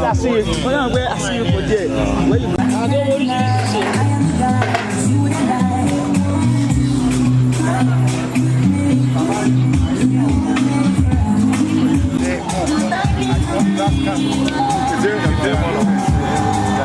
I see you. I see you for there. Where you? I don't worry. Is there one of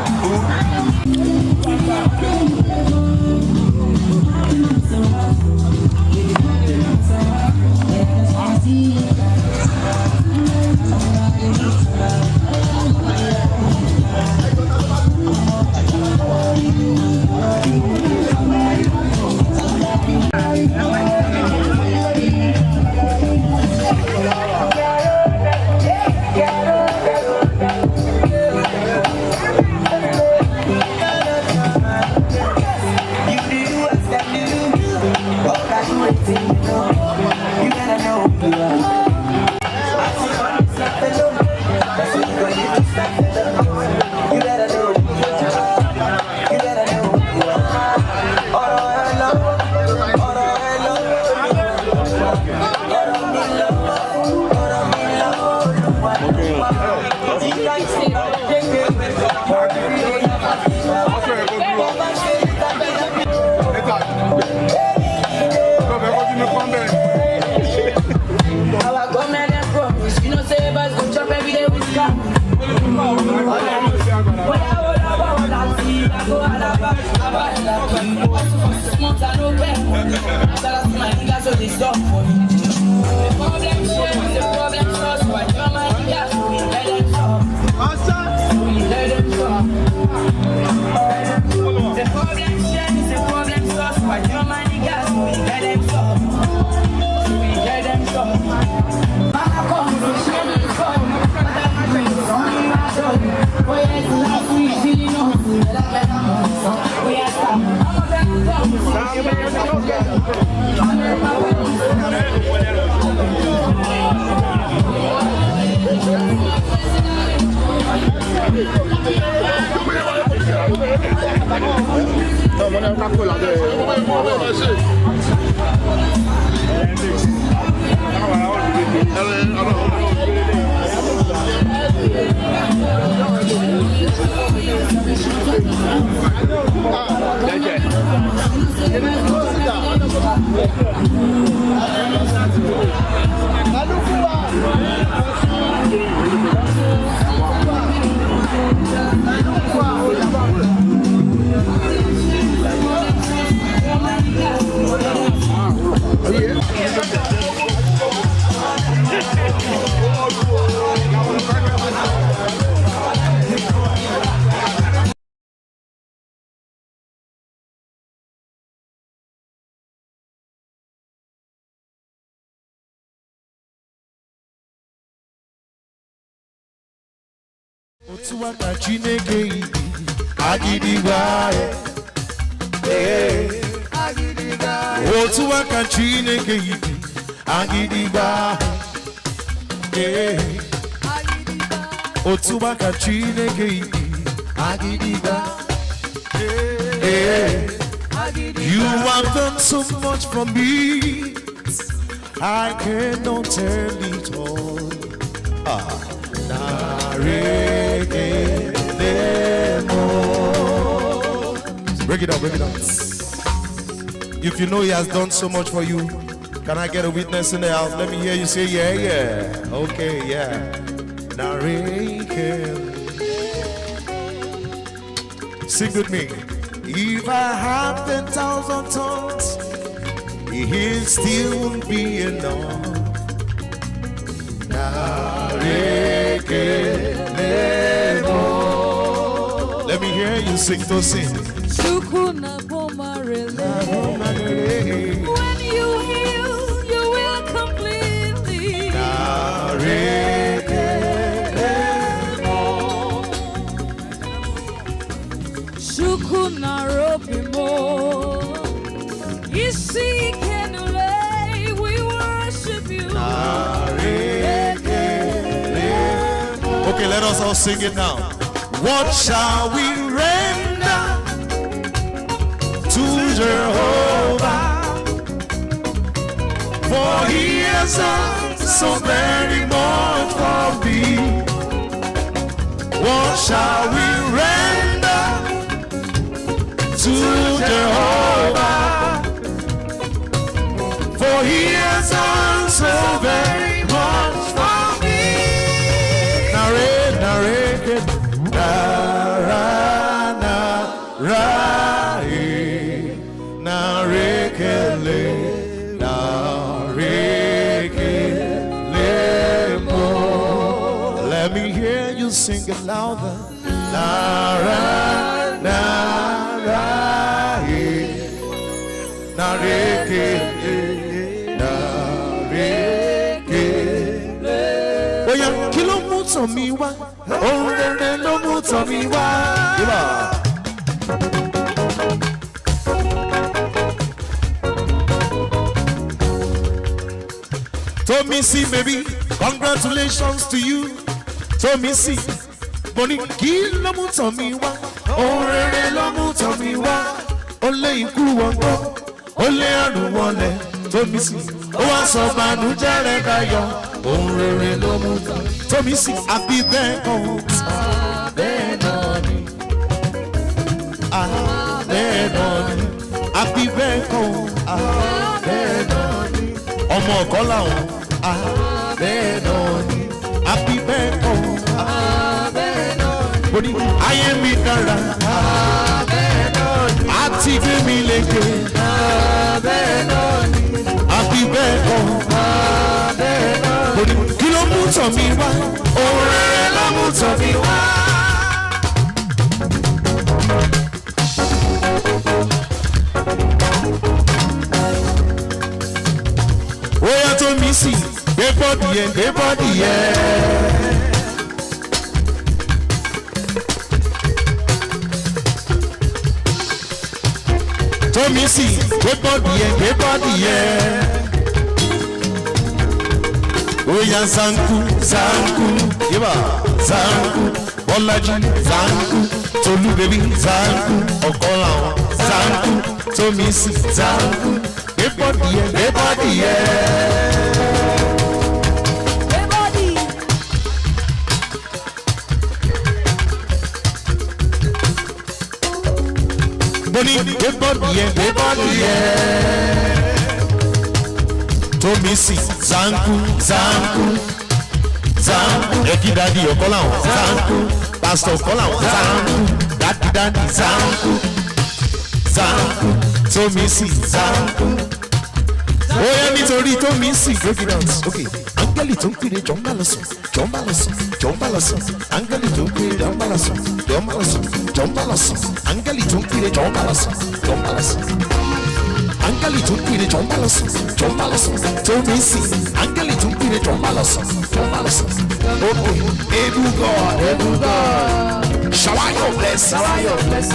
Otuwaka Chineke Agidigba Otuwaka Chineke Agidigba Otuwaka Chineke Agidigba You have done so much for me I cannot tell it all Break it up, break it up. If you know he has done so much for you, can I get a witness in the house? Let me hear you say, yeah, yeah. Okay, yeah. Sing with me. If I have 10,000 tongues, it still won't be enough. Let me hear you sing to sing. When you heal, you will completely. Shukuna ropimo. Isi kenule, we worship you. Okay, let us all sing it now. What shall we render to Jehovah? For he has done so very much for me. What shall we render to Jehovah? For he has done so very much for me. Narrate, narrate, narrate. you sing it louder. Lara, nara, nareke, nareke. Oya, kí ló mú tàn mí wá? Ohun rere ló mú tàn mí wá. Tomisi, baby, congratulations to you. Tomisi, money, kí ló mú tàn mí wá? Ohun rere ló mú tàn mí wá. Ó lé ikú wọn gbọ́, ó lé àrùn wọn lẹ̀. Tomisi, ó wá sọ bànújẹ́ rẹ̀ dayọ̀. Ohun rere ló mú tàn mí. Tomisi, àbí bẹ́ẹ̀ kan. Bẹ́ẹ̀ náà ni. Bẹ́ẹ̀ náà ni. Àbí bẹ́ẹ̀ kan. Bẹ́ẹ̀ náà ni. Ọmọ ọ̀kọ́ làwọn. Bẹ́ẹ̀ náà ni. Àbí bẹ́ẹ̀ kan. Bẹ́ẹ̀ náà ni. Mo ní ayé mi dára. Bẹ́ẹ̀ náà ni. Àti gbé mi lékè. Bẹ́ẹ̀ náà ni. Àbí bẹ́ẹ̀ kan. Bẹ́ẹ̀ náà ni. Mo ní kí ló mú tàn mí wá? Ohun rere ló mú tàn mí wá. Oya Tomisi, gbé bọ́ọ̀dì yẹn, gbé bọ́ọ̀dì yẹn. Tomisi, gbé bọ́ọ̀dì yẹn, gbé bọ́ọ̀dì yẹn. Oya Zanku, Zanku, yíba, Zanku, Bọ́lájí, Zanku, Tolú bèbí, Zanku, ọ̀kọ́ làwọn, Zanku, Tomisi, Zanku. Gbé bọ́ọ̀dì yẹn, gbé bọ́ọ̀dì yẹn. Gbé bọ́ọ̀dì. Boni, gbé bọ́ọ̀dì yẹn, gbé bọ́ọ̀dì yẹn. Tomisi, Zanku, Zanku, Zanku. Ẹ̀kí dadi ọ̀kọ́ làwọn, Zanku. Pásítọ̀ ọ̀kọ́ làwọn, Zanku. Dadi, Zanku, Zanku. Tomisi, Zanku. Oya nítorí Tomisi, break it down. Okay. Áńgẹ́lì tó ń pèrè jọ ń bá lọ sùn, jọ ń bá lọ sùn, jọ ń bá lọ sùn. Áńgẹ́lì tó ń pèrè jọ ń bá lọ sùn, jọ ń bá lọ sùn, jọ ń bá lọ sùn. Áńgẹ́lì tó ń pèrè jọ ń bá lọ sùn, jọ ń bá lọ sùn. Áńgẹ́lì tó ń pèrè jọ ń bá lọ sùn, jọ ń bá lọ sùn. Tomisi, áńgẹ́lì tó ń pèrè jọ ń bá lọ sùn, jọ ń bá lọ sùn. Okay. Ebu God, Ebu God. Shower your blessing.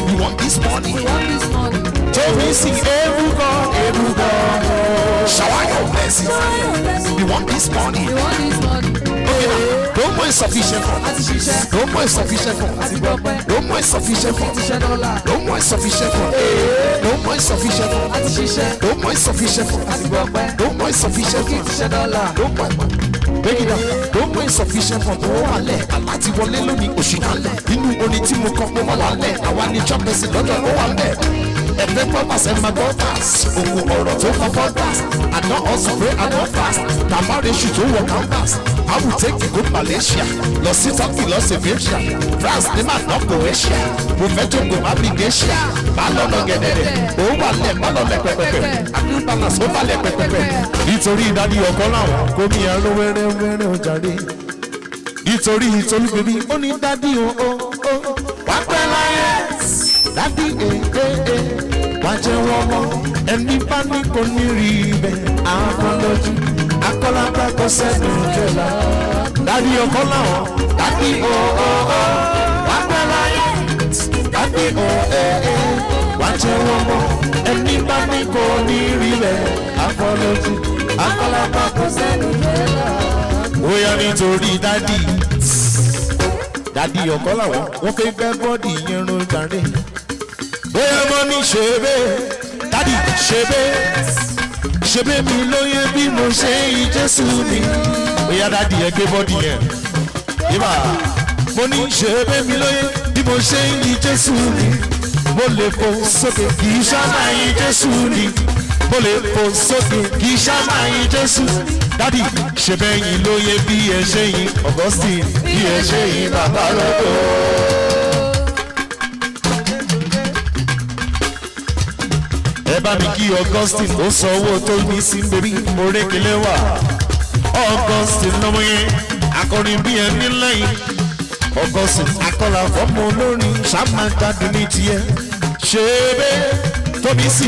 You want this money? Tomisi, Ebu God, Ebu God. Shower your blessings. You want this money? Okay, now, no more insufficient for. No more insufficient for. No more insufficient for. No more insufficient for. No more insufficient for. No more insufficient for. No more insufficient for. No more. Break it down. No more insufficient for. No more lẹ̀. Aláti wọlé lónìí oṣù kálẹ̀. Inú orin tí mo kọ́ pé wọ́n wà lẹ̀. Àwa ni jọ́pẹ̀sì lọ́dọ̀ ó wà lẹ̀. Every purpose and my daughters. Oku ọ̀rọ̀ tó kọ́kọ́ pass. I don't also pray, I don't fast. Na marriage should do work and pass. I will take you go Malaysia. Lọ sí Turkey, lọ sí Asia. France ní màá ná Croatia. Mo fẹ́ tó go Abigasia. Má lọ́nà gẹ̀dẹ̀dẹ̀. Ó wà lẹ̀, má lọ́lẹ̀ pẹ́pẹ́pẹ́. Àbí balance ó balẹ̀ pẹ́pẹ́pẹ́. Nítorí ìdádì ọkọ làwọn kò ní ẹrú wẹ́rẹ́ ọjàre. Nítorí ìtolú bèbí ó ní dádì o. Wá pẹ́ láyé. Dádì wá jẹ́ wọ́n mọ́ ẹni bá ní kò ní rí ibẹ̀ àkọlọ́jú akọ́lápá kọ́ sẹ́nu jẹ́la. Dádì ọkọ làwọn dádì wá pẹ́ láyé. Dádì wá jẹ́ wọ́n mọ́ ẹni bá ní kò ní rí ibẹ̀ àkọlọ́jú akọ́lápá kọ́ sẹ́nu jẹ́la. Bóyá nítorí dádì ọkọ làwọn wọ́n fẹ́ gbẹ́ bọ́ọ̀dì yẹn ló jàre. Bóyá mo ní ṣebé dádì ṣebé mi lóye bí mo ṣe yí Jésù mi. Bóyá dádì ẹ gbé bọ́ọ̀dì yẹn. Ibà mo ní ṣebé mi lóye bí mo ṣe yí Jésù mi. Mo lè fò sókè kì í ṣáná yí Jésù ni. Mo lè fò sókè kì í ṣáná yí Jésù. Dádì ṣebé yín lóye bí ẹ ṣe yín Augustine bí ẹ ṣe yín bàbá lọ́dọ̀. Ẹ bá mi kí Augustine ó sọ owó tó ní sí bèbí orékelé wà. Augustine lọ́mọ yẹn akọrin bí ẹni lẹ́yìn. Augustine akọ́là fọ́mọ olórin ṣàmàgbádùn ní tiẹ̀. Ṣebé tóbi sì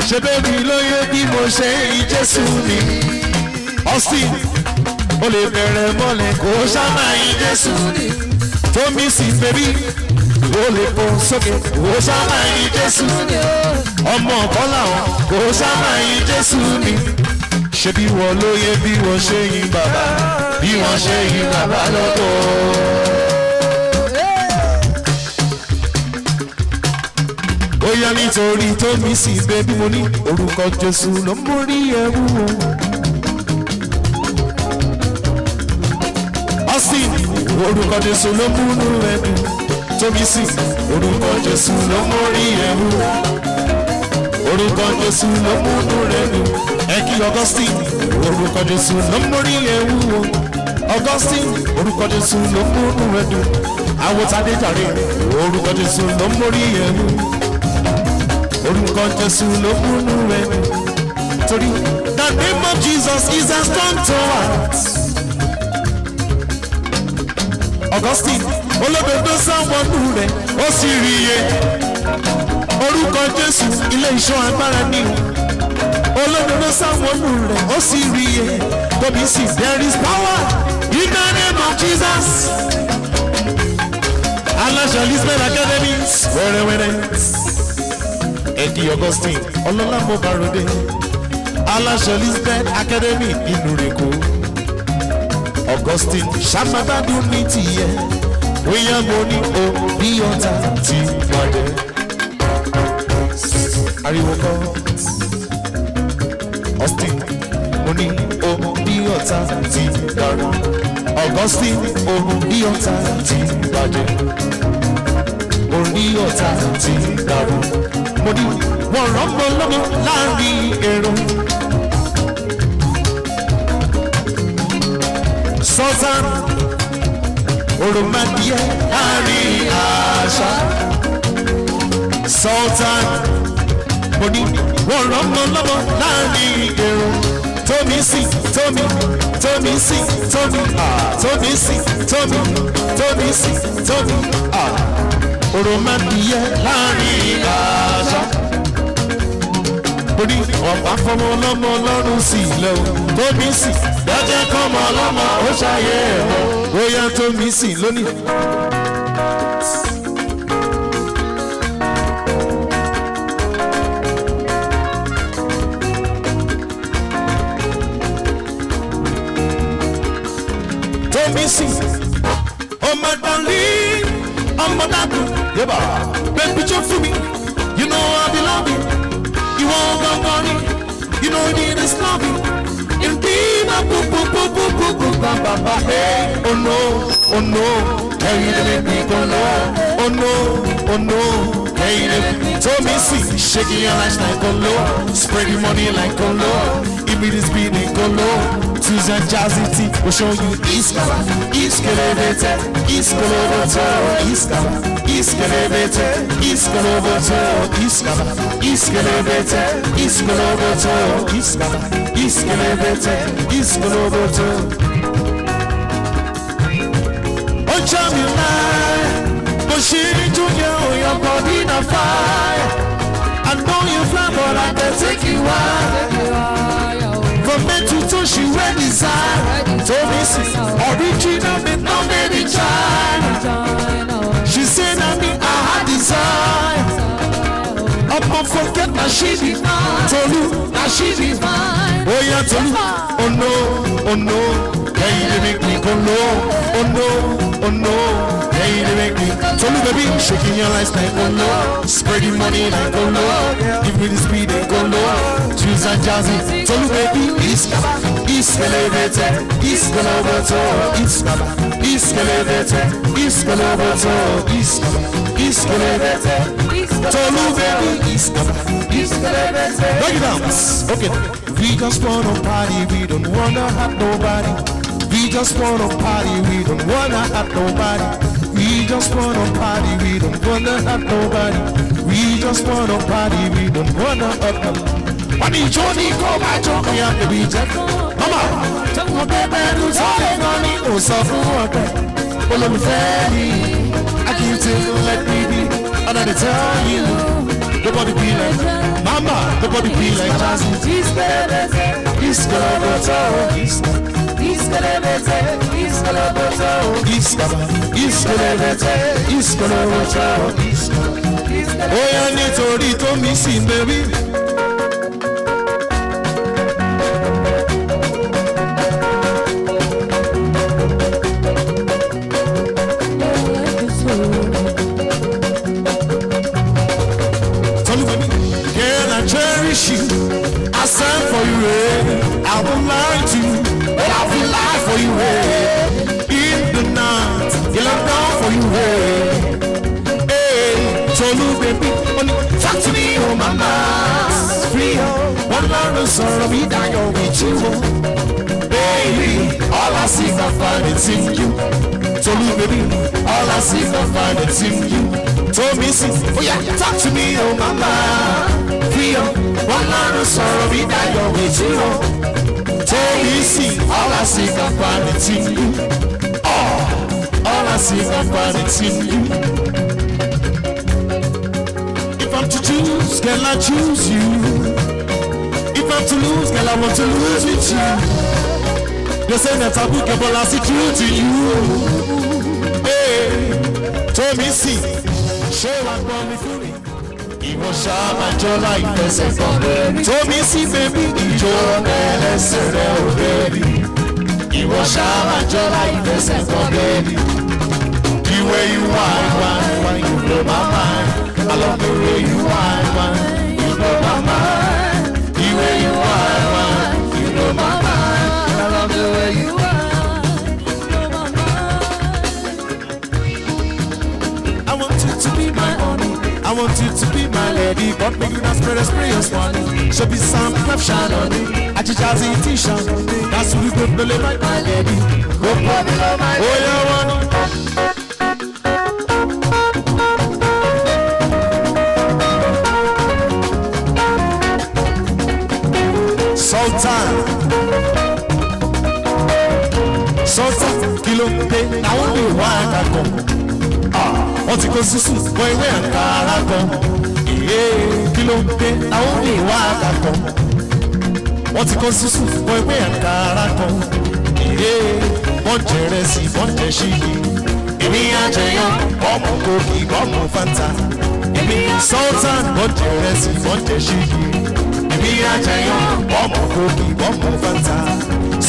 ṣebé mi lóye bí mo ṣe yìn Jésù ni. Austin o lè bẹ̀rẹ̀ mọ́lẹ̀ kó ṣàmáyìn Jésù ni. Tóbi sì bẹ̀bí o lè pọ̀ sókè kó ṣàmáyìn Jésù ni. Ọmọ Bọ́lá kó ṣàmáyìn Jésù ni. Ṣé bí wọ́n lóye bí wọ́n ṣe yìn bàbá bí wọ́n ṣe yìn bàbá lọ́dọ̀. Ó yá nítorí tó mi sì bẹ bí mo ní orúkọ Jésù ló ń mórí ẹrú o. Austin orúkọ Jésù ló múnú ẹbí tó mi sì orúkọ Jésù ló ń mórí ẹrú o. Orúkọ Jésù ló múnú ẹbí. Ẹ kí Augustine orúkọ Jésù ló ń mórí ẹrú o. Augustine orúkọ Jésù ló ń múnú ẹbí. Àwòtádé jàre orúkọ Jésù ló ń mórí ẹrú. Orúkọ Jésù ló múnú ẹbí. Torí the name of Jesus is a strong tower. Augustine olódodo sáwọnú rẹ̀ ó sì rí iye. Orúkọ Jésù ilé ìṣọ́ agbára ni olódodo sáwọnú rẹ̀ ó sì rí iye. Tóbi sí there is power in the name of Jesus. Aláṣẹ Elizabeth Academy wẹ́rẹ́wẹ́rẹ́. Eddie Augustine ọlọ́lá mo bá ròde. Aláṣẹ Elizabeth Academy inú rẹ̀ kó. Augustine ṣàmàgbádùn ní tìyẹ. Bóyá mo ní o bí ọ̀tá ti wájẹ. Ariwo kọ́. Austin mo ní o bí ọ̀tá ti dàrú. Augustine o bí ọ̀tá ti wájẹ. Mo ní ọ̀tá ti dàrú. Mo ní wọ́n rọ́mọ lọ́mọ láàrin èrò. Sultan Oromadie láàrin àṣà. Sultan mo ní wọ́n rọ́mọ lọ́mọ láàrin èrò. Tómi sí Tómi Tómi sí Tómi Tómi sí Tómi Tómi sí Tómi Oromadie láàrin àṣà. Mo ní ọ̀pá fọmọ ọlọ́mọ lọ́rùn sí ilẹ̀ o. Tómi sí dájẹ́ kọ́mọ ọlọ́mọ ó ṣàyẹ̀ ẹ̀rọ. Bóyá Tómi sí lónìí. Tómi sí ọmọ dàlí ọmọ dàdú. Yẹ́bà bẹ́ẹ̀ picture fún mi. You know I be loving. You want my money. You know you need this loving. You be my boo boo boo boo boo boo ba ba ba. Hey, oh no, oh no. Hey, you let me go low. Oh no, oh no. Hey, you let me. Tómi sí shaking your lights like a low. Spreading money like a low. Give me this beat and go low. Susan Jazzy T will show you Iskala, Iskelevete, Iskalovoto, Iskala, Iskelevete, Iskalovoto, Iskala, Iskelevete, Iskalovoto, Iskala, Iskelevete, Iskalovoto. Oh, Jamila, Moshi Junior, your body on fire. I know you fly, but I can take you out. From men to toe, she wear design. Tómi sí original, but not made in China. She said I mean I had design. Up and forget that she be fine. Tolu, that she be fine. Oh yeah, Tolu. Oh no, oh no. Hey, they make me go low. Oh no, oh no. Hey, they make me. Tolu baby, shaking your lights like go low. Spreading money like go low. Give me the speed and go low. Choose and Jazzy. Tolu baby, Iskala, Iskelevete, Iskalovoto, Iskala, Iskelevete, Iskalovoto, Iskala, Iskelevete. Tolu baby, Iskala, Iskelevete. Break it down. Okay. We just wanna party, we don't wanna have nobody. We just wanna party, we don't wanna have nobody. We just wanna party, we don't wanna have nobody. We just wanna party, we don't wanna have nobody. Money Johnny go back to me and the Mama, don't go back to Tony, no suffer. olólùfẹ́ mi. I can't take let me be. And I tell you, nobody be like Mama, nobody be like Jazzy. Oh yeah, nítorí tó mi sí baby. I stand for you, I will lie to you, but I will lie for you, in the night, till I'm down for you, so you baby, talk to me, oh mama, free, one love is all of me, that you're with you, baby, all I see I find it's in you, so you baby, all I see I find it's in you, so me see, oh yeah, talk to me, oh mama, free, one love is all of me, that you're with you, so me see, all I see I find it's in you, all I see I find it's in you. If I'm to choose, girl, I choose you. If I'm to lose, girl, I want to lose with you. They say that I book a ball, I see true to you. Hey, tell me, see, show what want me for me. Ìwọ ṣáà máa jọ láì fẹsẹ̀ kan. Tell me, see, baby, ìjọ ẹlẹ́sẹ̀ rẹ̀ ò baby. Ìwọ ṣáà máa jọ láì fẹsẹ̀ kan, baby. The way you whine, you blow my mind. I love the way you whine, you blow my mind. The way you whine, you blow my mind. I love the way you whine, you blow my mind. I want you to be my honey, I want you to be my lady. But make you not spray your money. Should be some love shine on me. I just Jazzy t-shirt. That's who we go believe my lady. Go for me, love my lady. Oh yeah, one. Sultan, kilo pe, na only one that come. Wọ́n ti kó sísù wọ ìwé àkàrà kan. Kilo pe, na only one that come. Wọ́n ti kó sísù wọ ìwé àkàrà kan. Wọ́n jẹrẹ sí, wọ́n jẹ ṣíkì. Èmi àjẹyàn, bọ́ọ̀mù kòkì, bọ́ọ̀mù fanta. Èmi Sultan, wọ́n jẹrẹ sí, wọ́n jẹ ṣíkì. Èmi àjẹyàn, bọ́ọ̀mù kòkì, bọ́ọ̀mù fanta.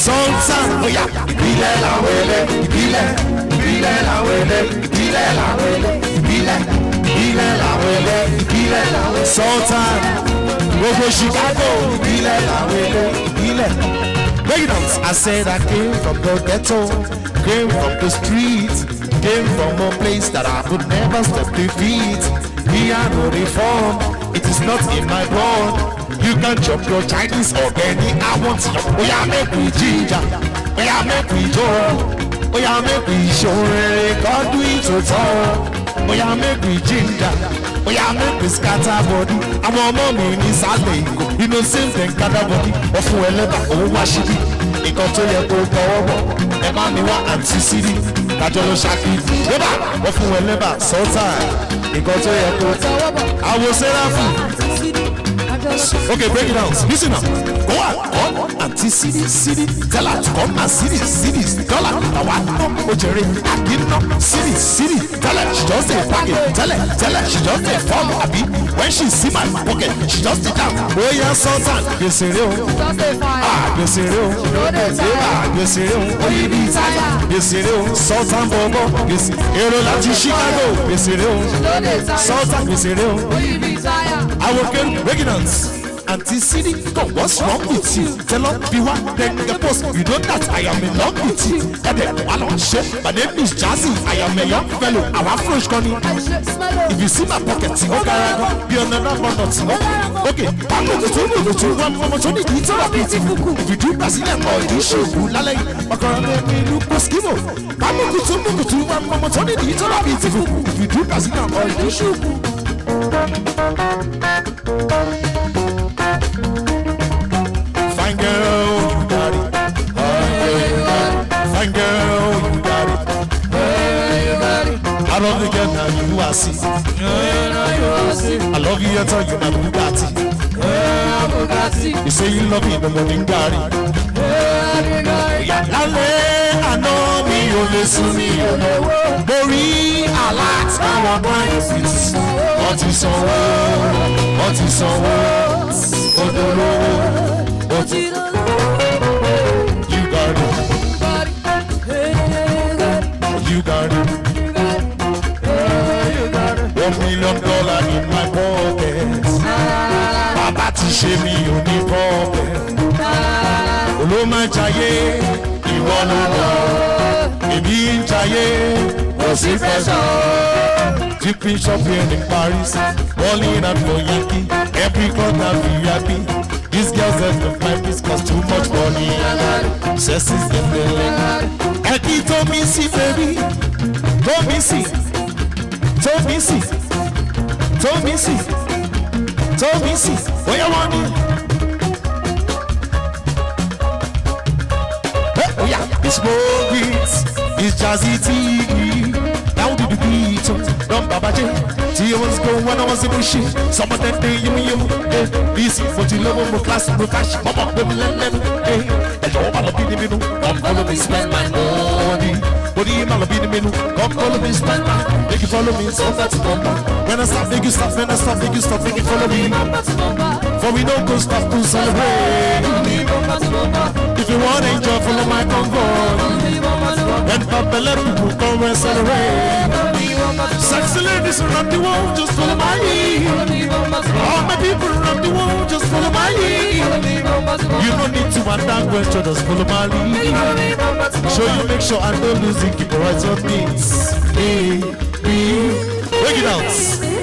Sultan, oya, ìbílẹ̀ làwọn ẹlẹ́, ìbílẹ̀ làwọn ẹlẹ́, ìbílẹ̀ làwọn ẹlẹ́, ìbílẹ̀ làwọn ẹlẹ́, ìbílẹ̀ làwọn ẹlẹ́. Sultan, gbogbo Chicago, ìbílẹ̀ làwọn ẹlẹ́, ìbílẹ̀. Breakdowns, I said I came from the ghetto, came from the streets, came from a place that I would never step the feet. Me I no reform, it is not in my blood. You can chop your Chinese or any I want you. Oh yeah, make we ginger. Oh yeah, make we joy. Oh yeah, make we show God do it to talk. Oh yeah, make we ginger. Oh yeah, make we scatter body. I'm a mommy in this alley. You know same thing gather body. Ofu eleba o washibi. Nǹkan tó yẹ kó tọwọ́. Ẹ má mi wá àǹtí sídì. Kájọ ló ṣáàkì. Yébà ofu eleba Sultan. Nǹkan tó yẹ kó tọwọ́. Àwo Sẹ́ráfù. Okay, break it down. Listen now. Go on. Auntie city. Tell her to come and city. Tell her I want no Ojere. I give no city. Tell her she just a packet. Tell her she just a form. Abi when she see my pocket, she just sit down. Oh yeah, Sultan. You serious? You serious? You serious? Oh you be tired? You serious? Sultan Bobo. You serious? Hero Lati Chicago. You serious? Sultan. You serious? Oh you be tired? I will get regulars. Auntie City, come, what's wrong with you? Tell her, be one, then the post. You know that I am in love with you. My name is Jazzy. I am a young fellow. I'm a fresh gunny. If you see my pocket, be another one or two. Okay, I'm going to do one more. If you do Brazilian or you show good, Lale, look Eskimo. I'm going to do one more. If you do Brazilian or you show good. Fine girl, you got it. Fine girl, you got it. I love you, girl, now you are see. I love you, you're you my Bugatti. You say you love me, the morning Gary. Yeah, I know me, you listen me, you know. Worry, I like our minds. What is so? What is so? What is you got it. You got it. $1 million in my pocket. Baba to shame me on the pocket. Olo ma jaye, iwo lo mo. Ebi n jaye, o si fashion. Dripping shopping in Paris, balling out for Yankee. Every corner be happy. These girls that don't like this cause too much money. Sex is in the leg. Eki told me see baby, told me see. Told me see, told me see, told me see. What you want me? Hey, oh yeah, it's more beats, it's Jazzy TV. Now do the beat, don't Baba J. See you was going when I was in the shit. Some of that day you. This is what you love on the class, no cash, mama, them hey. And all I'll be the middle, come follow me, spend my money. Body I'll be the middle, come follow me, spend my money. Make you follow me, so that's number. When I stop, make you stop, when I stop, make you stop, make you follow me. For we don't go stop to celebrate. If you want to enjoy, follow my convoy. When Papa let people come and celebrate. Sexy ladies around the world, just follow my lead. All my people around the world, just follow my lead. You don't need to undergo, just follow my lead. Show you, make sure I don't lose it, keep the right on things. Break it out.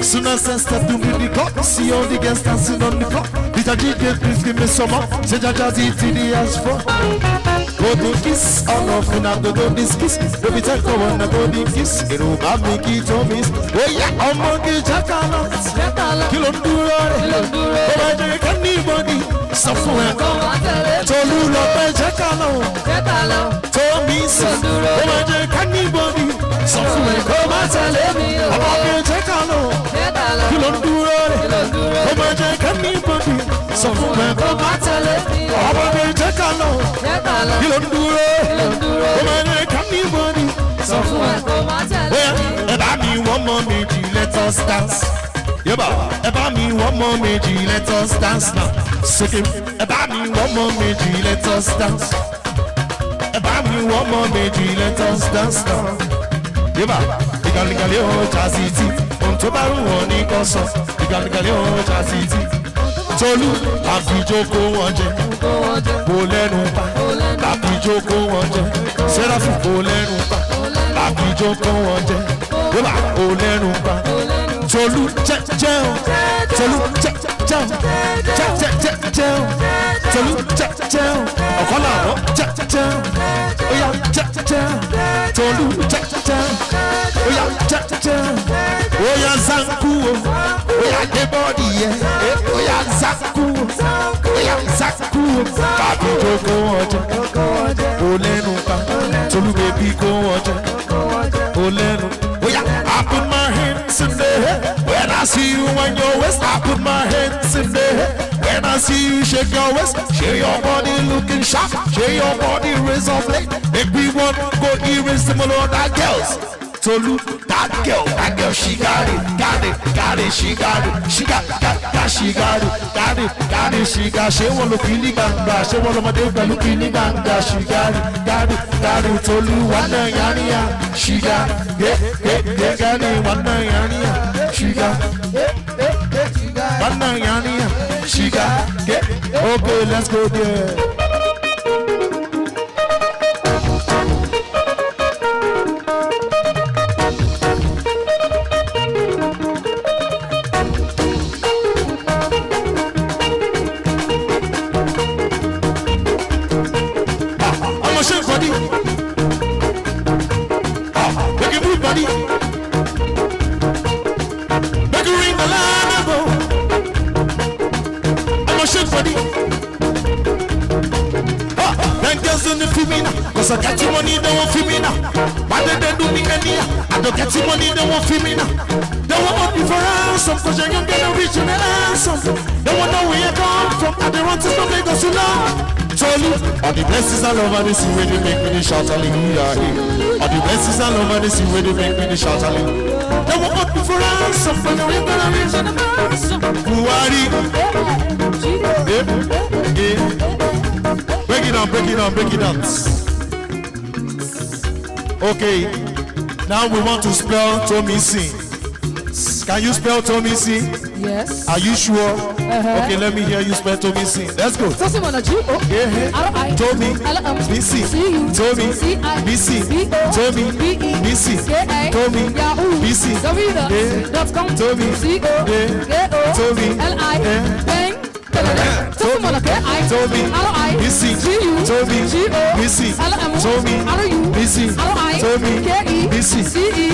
Soon as I step to the clock, see all the guests dancing on the clock. Did I DJ please give me some more? Say Jazzy TV as for. Go to kiss, all of you now go this kiss. Baby take a one, go the kiss. It will have me key to miss. Oh yeah, I'm on the jackal. Kill on the road. Oh I take anybody. Somewhere. Tolu love jackal. To miss. Oh I take anybody. Somewhere. Come and tell me. I'm on the jackal. Kill on the road. Oh I take anybody. Somewhere. Come and tell me. I'm on the jackal. You don't do it. Come on, come anybody. About me one more maybe, let us dance. About me one more maybe, let us dance now. About me one more maybe, let us dance. About me one more maybe, let us dance now. You can look at your Jazzy TV. On top of one, you can song. You can look at your Jazzy TV. Tolu, àfijoko wọn jẹ, kò lẹ́nu pa. Àfijoko wọn jẹ, Sẹ́ráfù kò lẹ́nu pa. Àfijoko wọn jẹ, yóò kò lẹ́nu pa. Tolu jẹun, Tolu jẹun, jẹun, Tolu jẹun, ọ̀kan làwọn jẹun, oya jẹun, Tolu jẹun, oya jẹun, oya zanku o, oya gbé bọ́ọ̀dì yẹ, oya zanku o, oya zanku o. Àfijoko wọn jẹ, kò lẹ́nu pa. Tolu bèbí kò wọn jẹ, kò lẹ́nu. Oya, I put my hands in the air. When I see you on your waist, I put my hands in the air. When I see you shake your waist, shake your body looking sharp, shake your body raise up late. Make me want go irresistible that girls. Tolu, that girl, she got it, she got it, she got it, she got. She want to feel ganga, she want to look in ganga, she got it, Tolu, one yania, she got, got it, one yania, she got, one yania, she got, okay, let's go there. Cause I got you money, they won't feel me now. Why they do me any? I don't get the money, they won't feel me now. They won't want me for ransom, cause you're young and rich and handsome. They won't know where you come from, and they want to stop Lagos to love. Told you, all the blessings all over the sea where they make me the shout hallelujah. All the blessings all over the sea where they make me the shout hallelujah. They won't want me for ransom, but you're young and rich and handsome. Who are you? Break it down, break it down, break it down. Okay, now we want to spell Tommy C. Can you spell Tommy C? Yes. Are you sure? Okay, let me hear you spell Tommy C. Let's go. Tommy, BC, Tommy, BC, Tommy, BC, Tommy, BC, Tommy, Tommy, Tommy, BC, Tommy, BC, Tommy, BC, Tommy, BC,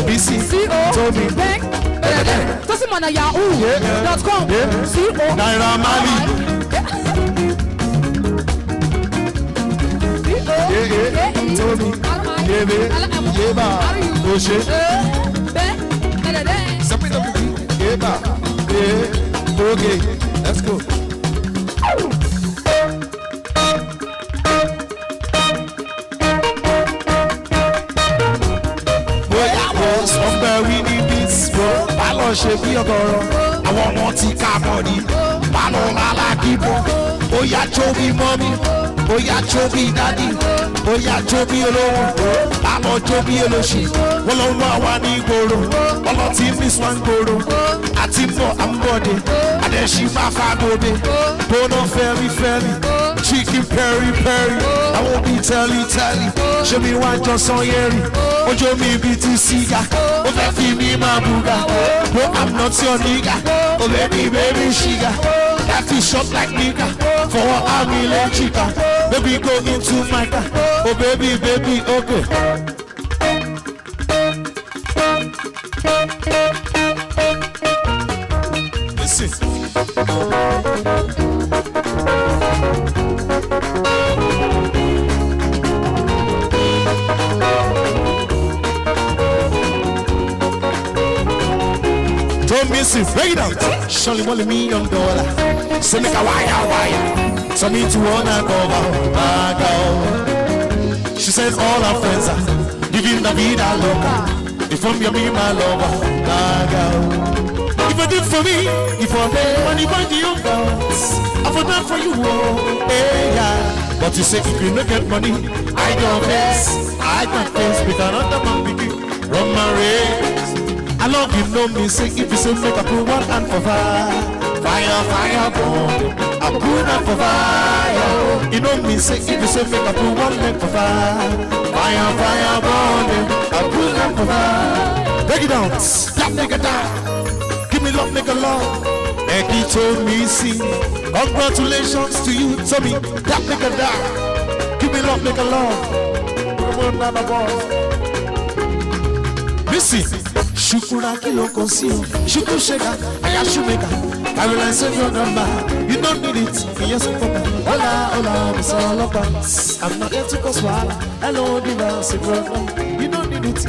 BC, Tommy, Yahoo.com. Naira Mali. Tommy, Yeba, Oshe, Yeba, okay, let's go. Ṣe bí ọgọrọ àwọn ọmọ tí ká mọ ni pálọ alákìbọ ó yá jó bí mọ́mí ó yá jó bí dádì ó yá jó bí olówó pálọ jó bí olóṣì wọn lọ wá wá ní ìgboro ọlọtí miss one gboro àti bọ àmbọdé àdẹ̀sí máa fa gbòde bóná fẹ́rí fẹ́rí chicken peri peri àwọn bíi tẹ́lí tẹ́lí ṣé mi wá jọ sanyẹ́rì ojú mi bíi ti síga ó fẹ́ fi mí máa bùgà. No, I'm not your nigga. Oh baby, sugar. That fish shop like nigga. For what I'm electrica. Baby, go into my car. Oh baby, okay. Listen. Missing, break it out. Surely $1 million. So make a wire. So me to wanna cover my girl. She said all her friends are giving the vida loca. If I'm your me, my lover, my girl. If I did for me, if I did money by the young girls, I for that for you, oh, hey, yeah. But you say if you don't get money, I don't face, because I'm the man begin, run my race. I love you, no me say if you say make a put one hand for fire, fire, burn. I put hand for fire. You know me say if you say make a put one leg for fire, fire, burn. I put hand for fire. Break it down, that nigga down. Give me love, nigga love. Eggy told me see. Congratulations to you, Tommy. That nigga down. Give me love, nigga love. Listen. Shukura kilo conceal, Shuku shaker, Ayashumeka. Caroline save your number, you don't need it. Yes, hola, Miss Olopas. I'm not here to cause wahala. Hello, divorce, you don't need it.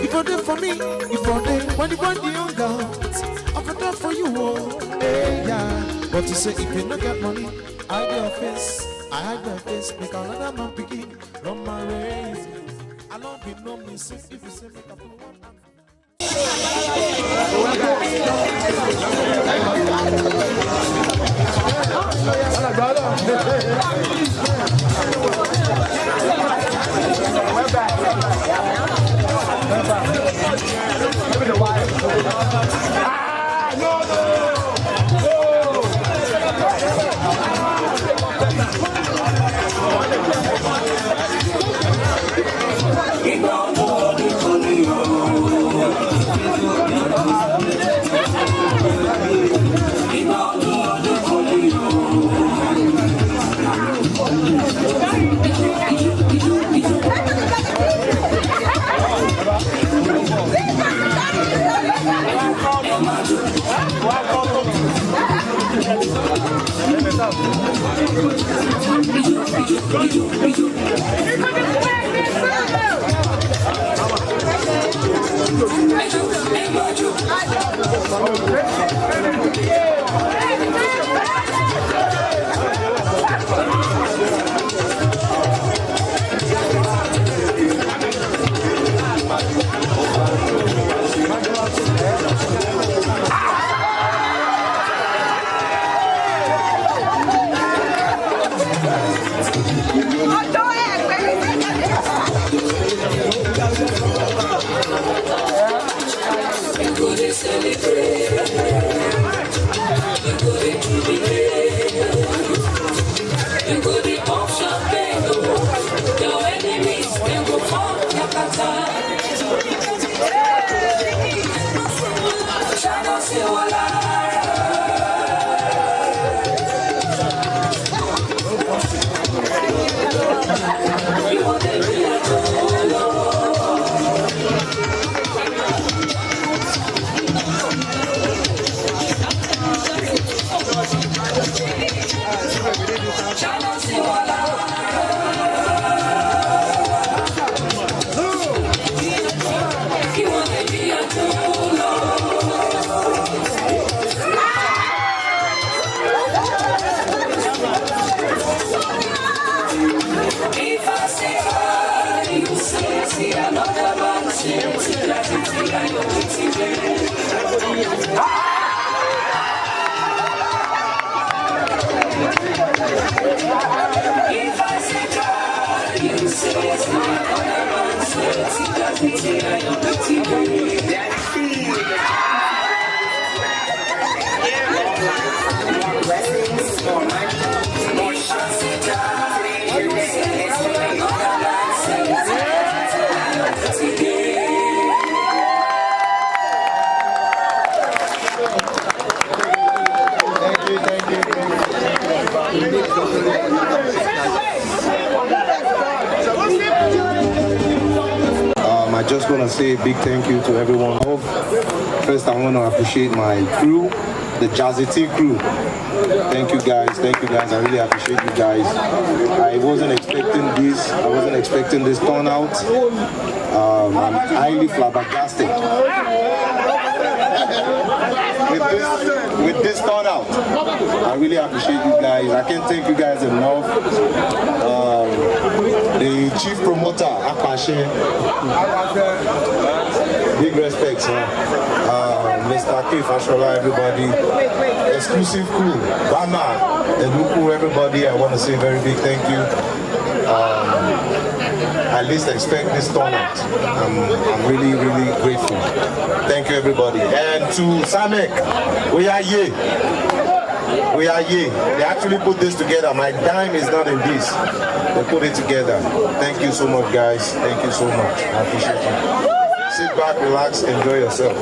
If you're there for me, if you're there, when you find the young girls, I'm there for you, oh, hey, yeah. But you say if you don't get money, I hide your face, make another man begin, run my race. I don't be no missing if you say make a fool. I just want to say a big thank you to everyone. First, I want to appreciate my crew, the Jazzy crew. Thank you guys. I really appreciate you guys. I wasn't expecting this. I wasn't expecting this turnout. I'm highly flabbergasted with this turnout. I really appreciate you guys. I can't thank you guys enough. The chief promoter, Akashe, big respect, sir. Mr. K, Fashola, everybody, exclusive crew, Bama, Eluku, everybody, I want to say a very big thank you. At least expect this turnout. I'm really, really grateful. Thank you, everybody. And to Samek, we are here. We are here. They actually put this together. My dime is not in this. They put it together. Thank you so much, guys. Thank you so much. I appreciate you. Sit back, relax, enjoy yourself.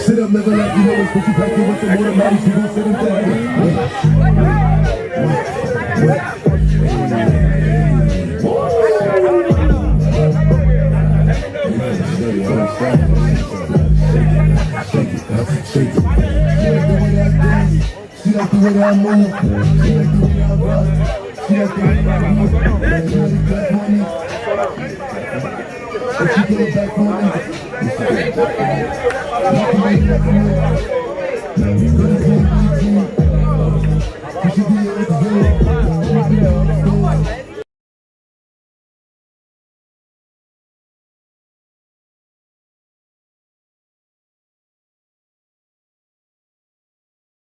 Sit up, never like you know it's what you pack it with some more bodies, you gon' sit and shake it. She like the way that I move. She like the way I rock. She like the way I move. But she get it back for me.